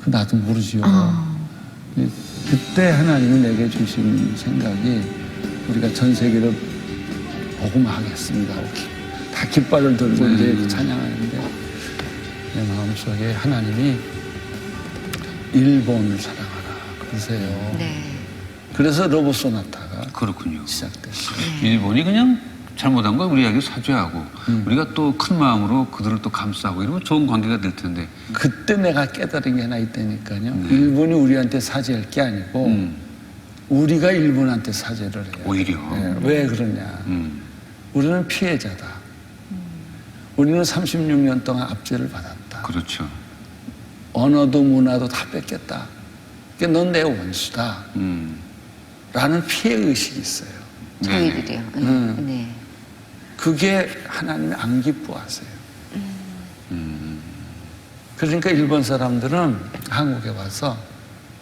Speaker 3: 그 나도 모르죠. 그때 하나님이 내게 주신 생각이 우리가 전 세계를 복음하겠습니다. 다 깃발을 들고 이제 찬양하는데 내 마음속에 하나님이 일본을 사랑하라 그러세요. 네. 그래서 러브 소나타가
Speaker 2: 그렇군요.
Speaker 3: 시작됐어요.
Speaker 2: 일본이 그냥 잘못한 거 우리에게 사죄하고 우리가 또 큰 마음으로 그들을 또 감싸고 이러면 좋은 관계가 될 텐데.
Speaker 3: 그때 내가 깨달은 게 하나 있다니까요. 일본이 우리한테 사죄할 게 아니고 우리가 일본한테 사죄를 해요.
Speaker 2: 오히려.
Speaker 3: 예, 왜 그러냐. 우리는 피해자다. 우리는 36년 동안 압제를 받았다.
Speaker 2: 그렇죠.
Speaker 3: 언어도 문화도 다 뺏겼다. 그러니까 넌 내 원수다. 라는 피해의식이 있어요.
Speaker 4: 저희들이요. 네.
Speaker 3: 그게 하나님이 안 기뻐하세요. 그러니까 일본 사람들은 한국에 와서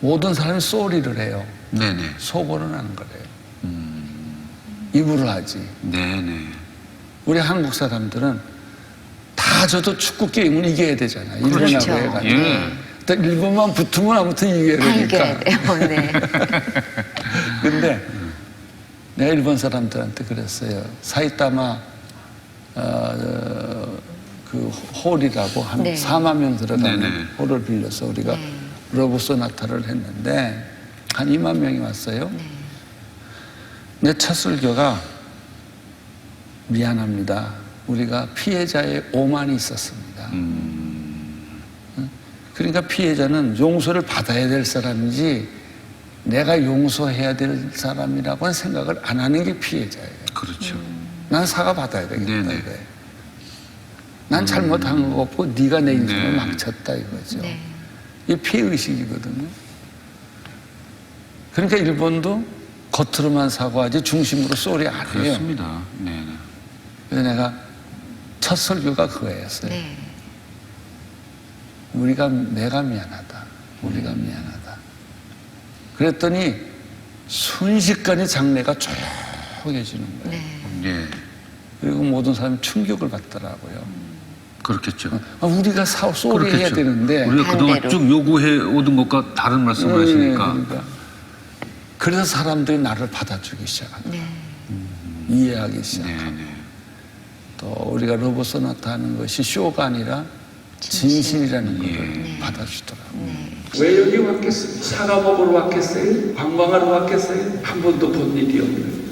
Speaker 3: 모든 사람이 쏘리를 해요.
Speaker 2: 네네.
Speaker 3: 속어는 안 그래요. 입으로 하지.
Speaker 2: 네네.
Speaker 3: 우리 한국 사람들은 다 져도 축구 게임은 이겨야 되잖아요. 일본하고
Speaker 4: 그렇죠.
Speaker 3: 해가지고.
Speaker 2: 예.
Speaker 3: 일본만 붙으면 아무튼 이겨야
Speaker 4: 다 이겨야
Speaker 3: 되니까.
Speaker 4: 돼요. 네.
Speaker 3: 근데 내가 일본 사람들한테 그랬어요. 사이타마 그 홀이라고 한
Speaker 4: 네.
Speaker 3: 4만 명 들어가는
Speaker 2: 네네.
Speaker 3: 홀을 빌려서 우리가
Speaker 4: 네.
Speaker 3: 러브 소나타를 했는데 한 2만 명이 왔어요.
Speaker 4: 네.
Speaker 3: 내 첫 설교가 미안합니다. 우리가 피해자의 오만이 있었습니다. 그러니까 피해자는 용서를 받아야 될 사람이지 내가 용서해야 될 사람이라고는 생각을 안 하는 게 피해자예요.
Speaker 2: 그렇죠.
Speaker 3: 난 사과 받아야 되겠다
Speaker 2: 네네.
Speaker 3: 이거예요. 난 잘못한 거 없고 네가 내 인생을
Speaker 2: 네.
Speaker 3: 망쳤다 이거죠.
Speaker 4: 네.
Speaker 3: 이게 피해의식이거든요. 그러니까 일본도 겉으로만 사과하지 중심으로 쏘리 안 해요.
Speaker 2: 그렇습니다. 네네.
Speaker 3: 그래서 내가 첫 설교가 그거였어요.
Speaker 4: 네.
Speaker 3: 내가 미안하다. 우리가 미안하다. 그랬더니 순식간에 장례가 조용해지는 거예요.
Speaker 4: 네.
Speaker 2: 예.
Speaker 3: 그리고 모든 사람이 충격을 받더라고요.
Speaker 2: 그렇겠죠.
Speaker 3: 우리가 쏘리 해야 되는데.
Speaker 2: 우리가 그동안
Speaker 4: 반대로.
Speaker 2: 쭉 요구해 오던 것과 다른 말씀을 하시니까.
Speaker 3: 그러니까. 그래서 사람들이 나를 받아주기 시작한다.
Speaker 4: 네.
Speaker 3: 이해하기 시작하고.
Speaker 2: 네네.
Speaker 3: 또 우리가 러브 소나타 하는 것이 쇼가 아니라 진실이라는 것을 받아주더라고요.
Speaker 5: 왜 여기 왔겠어요? 사과 먹으러 왔겠어요? 관광하러 왔겠어요? 한 번도 본 일이 없는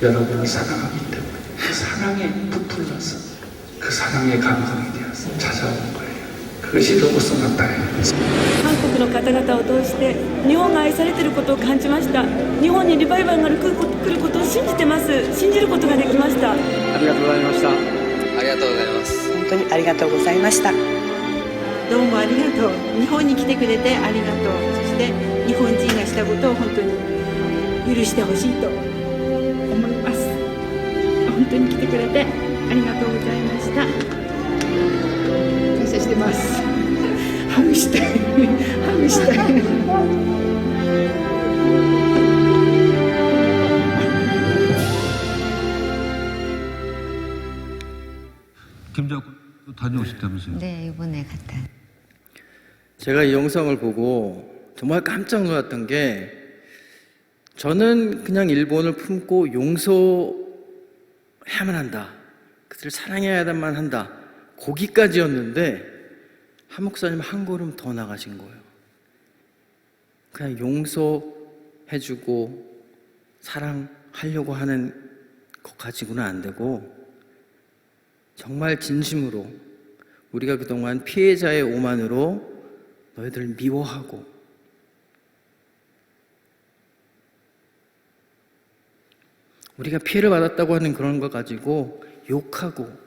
Speaker 5: 여러분이 사랑하기 때문에 그 사랑에 부풀려서 그 사랑에 감동이 되어서 찾아오는 거예요. 그것이 러브 소나타예요.
Speaker 6: 韓国の方々を通して日本が愛されていることを感じました。日本にリバイバルが来ることを信じてます。信じることができました。
Speaker 7: 本当にありがとうございました。
Speaker 6: どうもありがとう。日本に来てくれてありがとう。そして日本人がしたことを本当に許してほしいと思います。本当に来てくれてありがとうございました。感謝してます。ハグしたい。ハグしたい。
Speaker 2: 김장군 다녀오셨다면서요?
Speaker 4: 네, 이번에 갔다.
Speaker 1: 제가 이 영상을 보고 정말 깜짝 놀랐던 게 저는 그냥 일본을 품고 용서해야만 한다. 그들을 사랑해야만 한다. 거기까지였는데 한 목사님 한 걸음 더 나가신 거예요. 그냥 용서해주고 사랑하려고 하는 것 가지고는 안 되고 정말 진심으로 우리가 그동안 피해자의 오만으로 너희들을 미워하고 우리가 피해를 받았다고 하는 그런 것 가지고 욕하고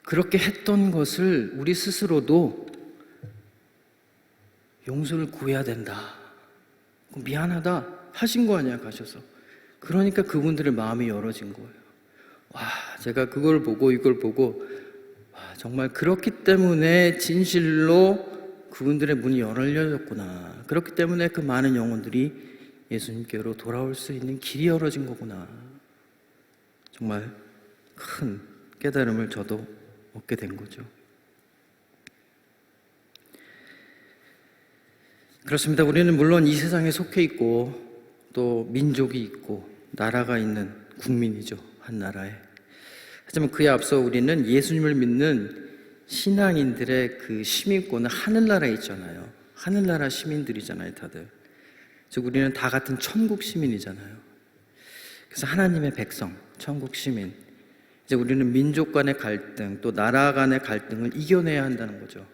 Speaker 1: 그렇게 했던 것을 우리 스스로도 용서를 구해야 된다. 미안하다 하신 거 아니야 가셔서. 그러니까 그분들의 마음이 열어진 거예요. 와, 제가 그걸 보고 이걸 보고 와, 정말 그렇기 때문에 진실로 그분들의 문이 열려졌구나. 그렇기 때문에 그 많은 영혼들이 예수님께로 돌아올 수 있는 길이 열어진 거구나. 정말 큰 깨달음을 저도 얻게 된 거죠. 그렇습니다. 우리는 물론 이 세상에 속해 있고 또 민족이 있고 나라가 있는 국민이죠. 한 나라에. 하지만 그에 앞서 우리는 예수님을 믿는 신앙인들의 그 시민권은 하늘나라에 있잖아요. 하늘나라 시민들이잖아요, 다들. 즉 우리는 다 같은 천국 시민이잖아요. 그래서 하나님의 백성, 천국 시민. 이제 우리는 민족 간의 갈등, 또 나라 간의 갈등을 이겨내야 한다는 거죠.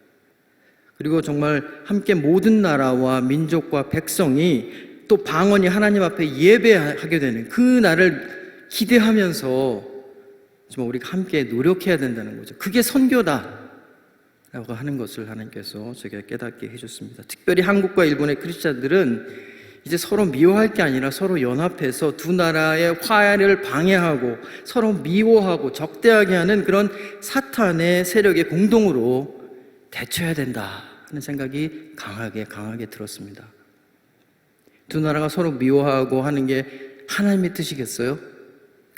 Speaker 1: 그리고 정말 함께 모든 나라와 민족과 백성이 또 방언이 하나님 앞에 예배하게 되는 그 날을 기대하면서 정말 우리가 함께 노력해야 된다는 거죠. 그게 선교다 라고 하는 것을 하나님께서 제게 깨닫게 해줬습니다. 특별히 한국과 일본의 크리스찬들은 이제 서로 미워할 게 아니라 서로 연합해서 두 나라의 화해를 방해하고 서로 미워하고 적대하게 하는 그런 사탄의 세력에 공동으로 대처해야 된다 하는 생각이 강하게 들었습니다. 두 나라가 서로 미워하고 하는 게 하나님의 뜻이겠어요?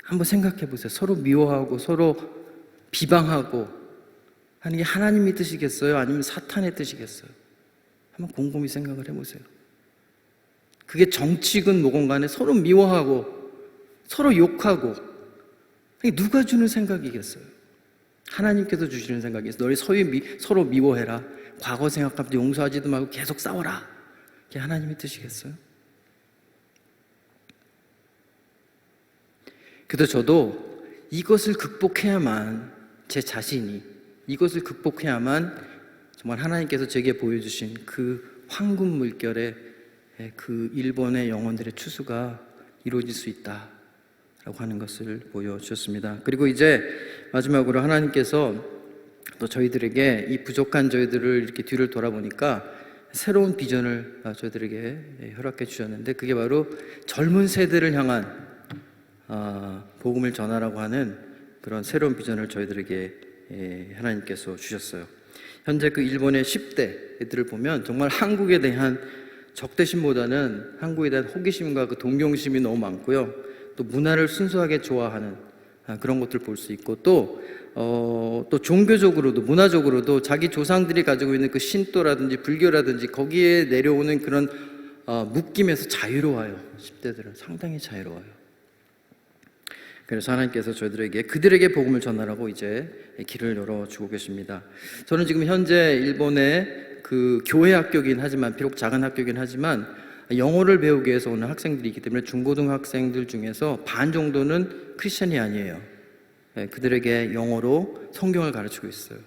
Speaker 1: 한번 생각해 보세요. 서로 미워하고 서로 비방하고 하는 게 하나님의 뜻이겠어요? 아니면 사탄의 뜻이겠어요? 한번 곰곰이 생각을 해보세요. 그게 정치건 뭐건 간에 서로 미워하고 서로 욕하고 누가 주는 생각이겠어요? 하나님께서 주시는 생각이겠어요. 너희 서로 미워해라. 과거 생각하면서 용서하지도 말고 계속 싸워라. 그게 하나님의 뜻이겠어요? 그래도 저도 이것을 극복해야만 제 자신이 이것을 극복해야만 정말 하나님께서 제게 보여주신 그 황금 물결의 그 일본의 영혼들의 추수가 이루어질 수 있다라고 하는 것을 보여주셨습니다. 그리고 이제 마지막으로 하나님께서 또 저희들에게 이 부족한 저희들을 이렇게 뒤를 돌아보니까 새로운 비전을 저희들에게 허락해 주셨는데 그게 바로 젊은 세대를 향한 복음을 전하라고 하는 그런 새로운 비전을 저희들에게 하나님께서 주셨어요. 현재 그 일본의 10대 애들을 보면 정말 한국에 대한 적대심보다는 한국에 대한 호기심과 그 동경심이 너무 많고요. 또 문화를 순수하게 좋아하는 그런 것들을 볼 수 있고 또 종교적으로도 문화적으로도 자기 조상들이 가지고 있는 그 신도라든지 불교라든지 거기에 내려오는 그런 묶임에서 자유로워요. 10대들은 상당히 자유로워요. 그래서 하나님께서 저희들에게 그들에게 복음을 전하라고 이제 길을 열어주고 계십니다. 저는 지금 현재 일본의 그 교회 학교긴 하지만 비록 작은 학교긴 하지만 영어를 배우기 위해서 오는 학생들이 있기 때문에 중고등학생들 중에서 반 정도는 크리스천이 아니에요. 그들에게 영어로 성경을 가르치고 있어요.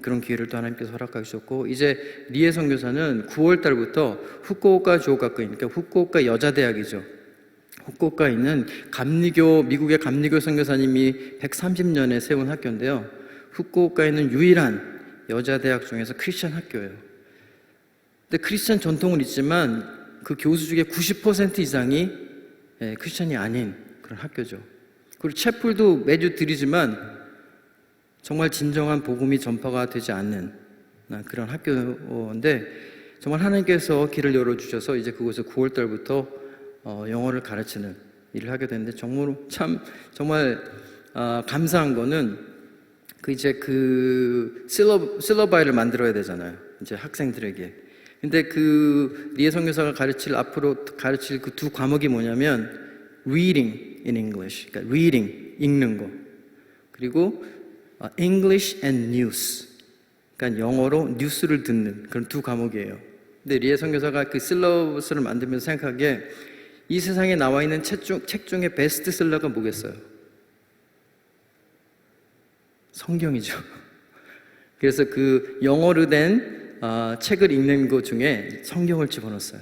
Speaker 1: 그런 기회를 또 하나님께서 허락해 주셨고 이제 리에 선교사는 9월 달부터 후쿠오카 조각학교에 그러니까 후쿠오카 여자대학이죠. 후쿠오카에 있는 미국의 감리교 선교사님이 130년에 세운 학교인데요. 후쿠오카에 있는 유일한 여자대학 중에서 크리스천 학교예요. 근데 크리스천 전통은 있지만 그 교수 중에 90% 이상이 크리스천이 아닌 그런 학교죠. 그리고 채플도 매주 드리지만 정말 진정한 복음이 전파가 되지 않는 그런 학교인데 정말 하나님께서 길을 열어주셔서 이제 그곳에 9월 달부터 영어를 가르치는 일을 하게 됐는데 정말 감사한 거는 그 실러바이를 만들어야 되잖아요. 이제 학생들에게. 근데 그 리에 선교사가 앞으로 가르칠 그 두 과목이 뭐냐면 reading in English, 그러니까 reading 읽는 거, 그리고 English and news, 그러니까 영어로 뉴스를 듣는 그런 두 과목이에요. 근데 리에 선교사가 그 실러버스를 만들면서 생각하기에 이 세상에 나와 있는 책 중에 베스트셀러가 뭐겠어요? 성경이죠. 그래서 그 영어로 된 책을 읽는 것 중에 성경을 집어넣었어요.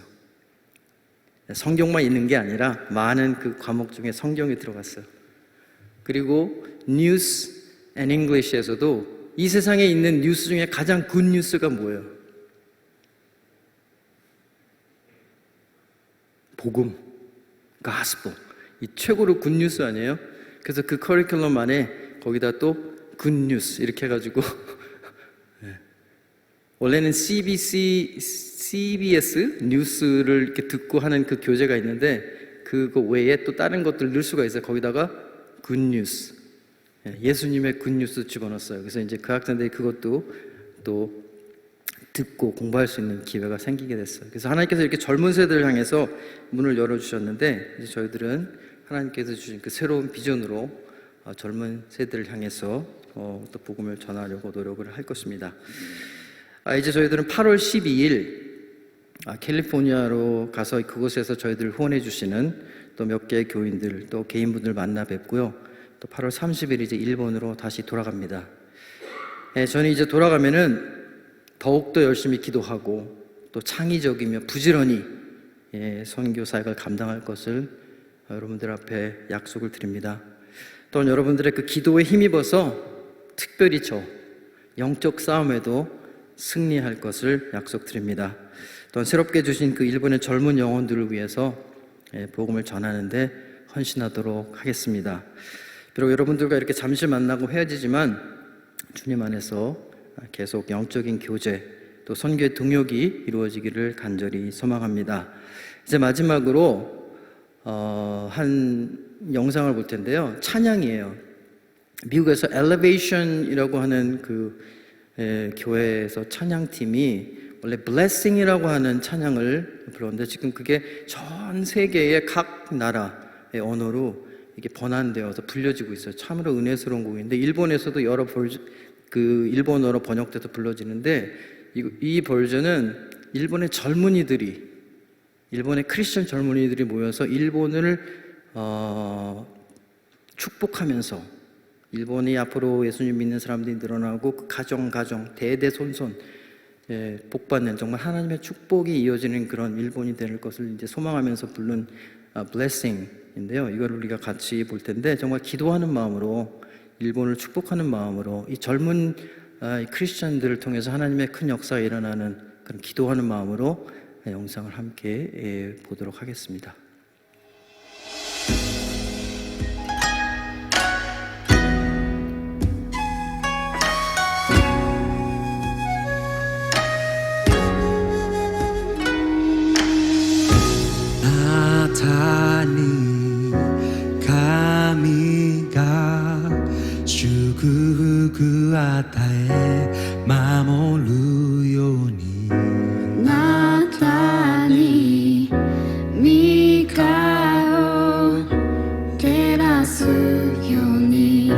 Speaker 1: 성경만 있는 게 아니라 많은 그 과목 중에 성경이 들어갔어요. 그리고 News and English에서도 이 세상에 있는 뉴스 중에 가장 굿 뉴스가 뭐예요? 복음, 가스포. 이 최고로 굿 뉴스 아니에요? 그래서 그 커리큘럼 안에 거기다 또 굿 뉴스 이렇게 해가지고 원래는 CBS 뉴스를 이렇게 듣고 하는 그 교재가 있는데 그거 외에 또 다른 것들 넣을 수가 있어요. 거기다가 굿 뉴스, 예수님의 굿 뉴스 집어넣었어요. 그래서 이제 그 학생들이 그것도 또 듣고 공부할 수 있는 기회가 생기게 됐어요. 그래서 하나님께서 이렇게 젊은 세대를 향해서 문을 열어주셨는데 이제 저희들은 하나님께서 주신 그 새로운 비전으로 젊은 세대를 향해서 또 복음을 전하려고 노력을 할 것입니다. 이제 저희들은 8월 12일 캘리포니아로 가서 그곳에서 저희들을 후원해 주시는 또 몇 개의 교인들 또 개인분들 만나 뵙고요. 또 8월 30일 이제 일본으로 다시 돌아갑니다. 저는 이제 돌아가면은 더욱더 열심히 기도하고 또 창의적이며 부지런히 선교 사역을 감당할 것을 여러분들 앞에 약속을 드립니다. 또한 여러분들의 그 기도에 힘입어서 특별히 저 영적 싸움에도 승리할 것을 약속드립니다. 또한 새롭게 주신 그 일본의 젊은 영혼들을 위해서 복음을 전하는데 헌신하도록 하겠습니다. 비록 여러분들과 이렇게 잠시 만나고 헤어지지만 주님 안에서 계속 영적인 교제 또 선교의 동역이 이루어지기를 간절히 소망합니다. 이제 마지막으로 한 영상을 볼 텐데요. 찬양이에요. 미국에서 엘리베이션이라고 하는 그 교회에서 찬양팀이 원래 blessing이라고 하는 찬양을 불렀는데 지금 그게 전 세계의 각 나라의 언어로 이게 번안되어서 불려지고 있어요. 참으로 은혜스러운 곡인데 일본에서도 여러 그 일본어로 번역돼서 불러지는데 이 버전은 일본의 젊은이들이 일본의 크리스천 젊은이들이 모여서 일본을 축복하면서 일본이 앞으로 예수님 믿는 사람들이 늘어나고 그 가정 대대손손 복받는 정말 하나님의 축복이 이어지는 그런 일본이 될 것을 이제 소망하면서 부른 blessing인데요. 이걸 우리가 같이 볼 텐데 정말 기도하는 마음으로 일본을 축복하는 마음으로 이 젊은 크리스천들을 통해서 하나님의 큰 역사가 일어나는 그런 기도하는 마음으로 영상을 함께 보도록 하겠습니다.
Speaker 8: 나타니神が祝福与え守るようになたに御顔照らすように